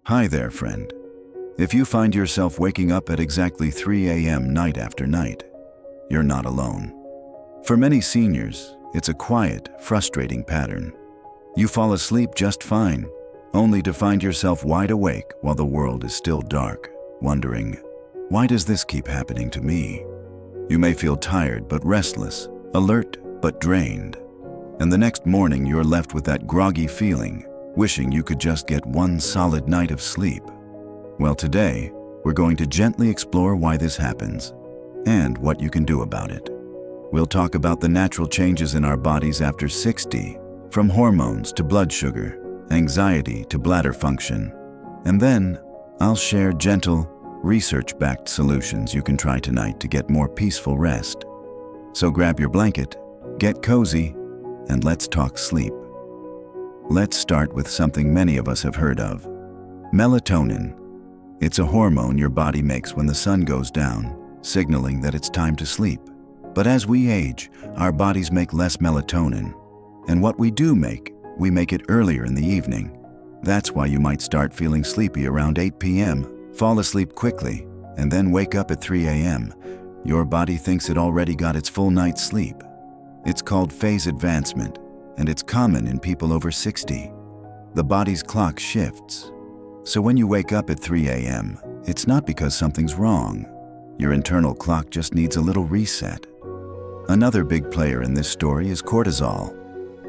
Hi there, friend. If you find yourself waking up at exactly 3 a.m. night after night, you're not alone. For many seniors, it's a quiet, frustrating pattern. You fall asleep just fine, only to find yourself wide awake while the world is still dark, wondering, why does this keep happening to me? You may feel tired but restless, alert but drained, and the next morning you're left with that groggy feeling, wishing you could just get one solid night of sleep. Well, today, we're going to gently explore why this happens and what you can do about it. We'll talk about the natural changes in our bodies after 60, from hormones to blood sugar, anxiety to bladder function. And then, I'll share gentle, research-backed solutions you can try tonight to get more peaceful rest. So grab your blanket, get cozy, and let's talk sleep. Let's start with something many of us have heard of: melatonin. It's a hormone your body makes when the sun goes down, signaling that it's time to sleep. But as we age, our bodies make less melatonin. And what we do make, we make it earlier in the evening. That's why you might start feeling sleepy around 8 p.m., fall asleep quickly, and then wake up at 3 a.m. Your body thinks it already got its full night's sleep. It's called phase advancement, and it's common in people over 60. The body's clock shifts. So when you wake up at 3 a.m., it's not because something's wrong. Your internal clock just needs a little reset. Another big player in this story is cortisol.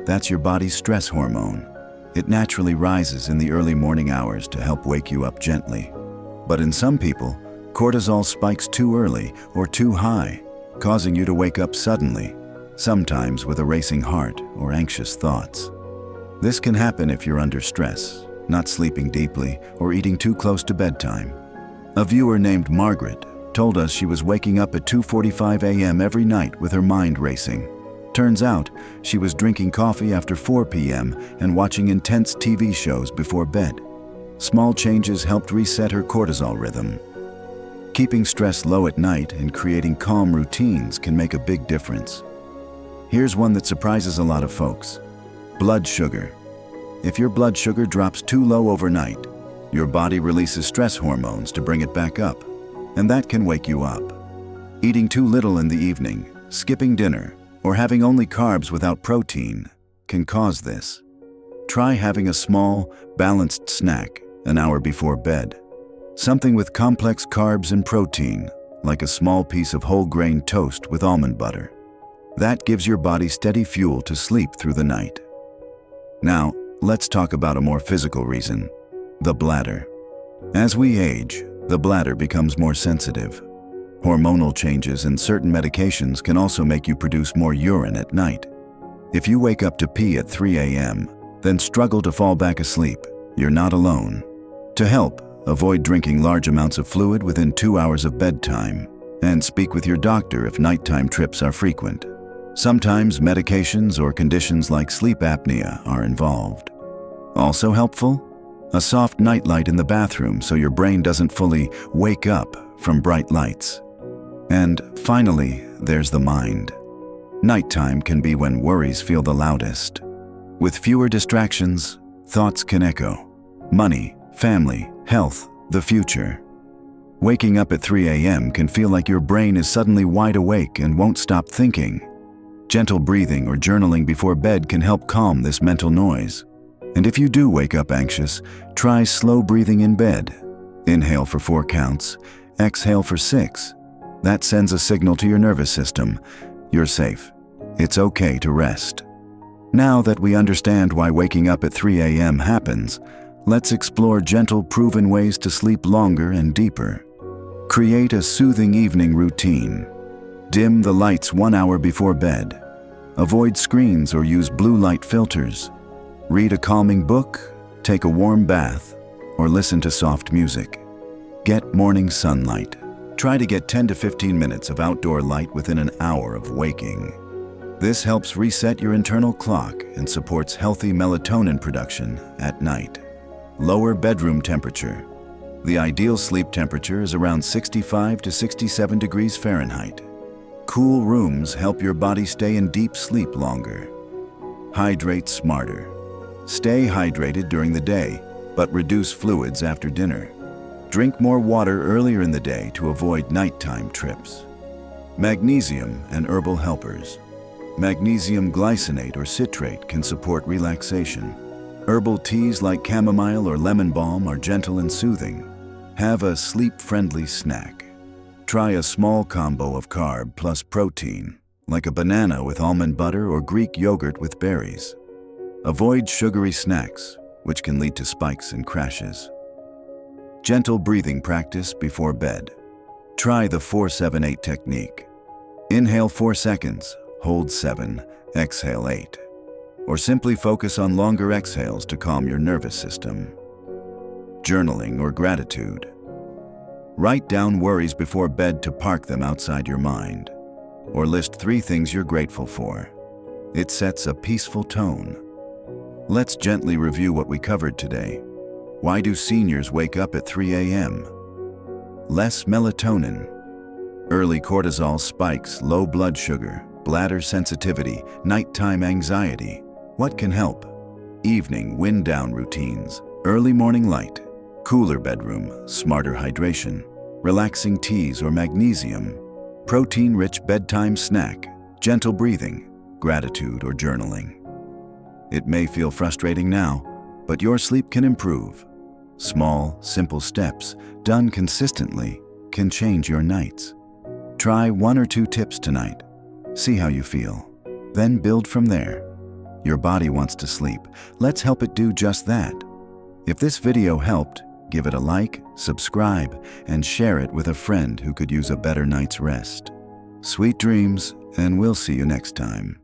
That's your body's stress hormone. It naturally rises in the early morning hours to help wake you up gently. But in some people, cortisol spikes too early or too high, causing you to wake up suddenly, sometimes with a racing heart or anxious thoughts. This can happen if you're under stress, not sleeping deeply, or eating too close to bedtime. A viewer named Margaret told us she was waking up at 2:45 a.m. every night with her mind racing. Turns out, she was drinking coffee after 4 p.m. and watching intense TV shows before bed. Small changes helped reset her cortisol rhythm. Keeping stress low at night and creating calm routines can make a big difference. Here's one that surprises a lot of folks: blood sugar. If your blood sugar drops too low overnight, your body releases stress hormones to bring it back up, and that can wake you up. Eating too little in the evening, skipping dinner, or having only carbs without protein can cause this. Try having a small, balanced snack an hour before bed. Something with complex carbs and protein, like a small piece of whole grain toast with almond butter. That gives your body steady fuel to sleep through the night. Now, let's talk about a more physical reason: the bladder. As we age, the bladder becomes more sensitive. Hormonal changes and certain medications can also make you produce more urine at night. If you wake up to pee at 3 a.m., then struggle to fall back asleep, you're not alone. To help, avoid drinking large amounts of fluid within 2 hours of bedtime, and speak with your doctor if nighttime trips are frequent. Sometimes medications or conditions like sleep apnea are involved. Also helpful? A soft nightlight in the bathroom so your brain doesn't fully wake up from bright lights. And finally, there's the mind. Nighttime can be when worries feel the loudest. With fewer distractions, thoughts can echo: money, family, health, the future. Waking up at 3 a.m. can feel like your brain is suddenly wide awake and won't stop thinking. Gentle breathing or journaling before bed can help calm this mental noise. And if you do wake up anxious, try slow breathing in bed. Inhale for 4 counts, exhale for 6. That sends a signal to your nervous system: you're safe. It's okay to rest. Now that we understand why waking up at 3 a.m. happens, let's explore gentle, proven ways to sleep longer and deeper. Create a soothing evening routine. Dim the lights 1 hour before bed. Avoid screens or use blue light filters. Read a calming book, take a warm bath, or listen to soft music. Get morning sunlight. Try to get 10 to 15 minutes of outdoor light within an hour of waking. This helps reset your internal clock and supports healthy melatonin production at night. Lower bedroom temperature. The ideal sleep temperature is around 65 to 67 degrees Fahrenheit. Cool rooms help your body stay in deep sleep longer. Hydrate smarter. Stay hydrated during the day, but reduce fluids after dinner. Drink more water earlier in the day to avoid nighttime trips. Magnesium and herbal helpers. Magnesium glycinate or citrate can support relaxation. Herbal teas like chamomile or lemon balm are gentle and soothing. Have a sleep-friendly snack. Try a small combo of carb plus protein, like a banana with almond butter or Greek yogurt with berries. Avoid sugary snacks, which can lead to spikes and crashes. Gentle breathing practice before bed. Try the 4-7-8 technique. Inhale 4 seconds, hold 7, exhale 8. Or simply focus on longer exhales to calm your nervous system. Journaling or gratitude. Write down worries before bed to park them outside your mind. Or list 3 things you're grateful for. It sets a peaceful tone. Let's gently review what we covered today. Why do seniors wake up at 3 a.m.? Less melatonin. Early cortisol spikes, low blood sugar, bladder sensitivity, nighttime anxiety. What can help? Evening wind down routines, early morning light, cooler bedroom, smarter hydration, relaxing teas or magnesium, protein-rich bedtime snack, gentle breathing, gratitude or journaling. It may feel frustrating now, but your sleep can improve. Small, simple steps, done consistently, can change your nights. Try 1 or 2 tips tonight. See how you feel. Then build from there. Your body wants to sleep. Let's help it do just that. If this video helped, give it a like, subscribe, and share it with a friend who could use a better night's rest. Sweet dreams, and we'll see you next time.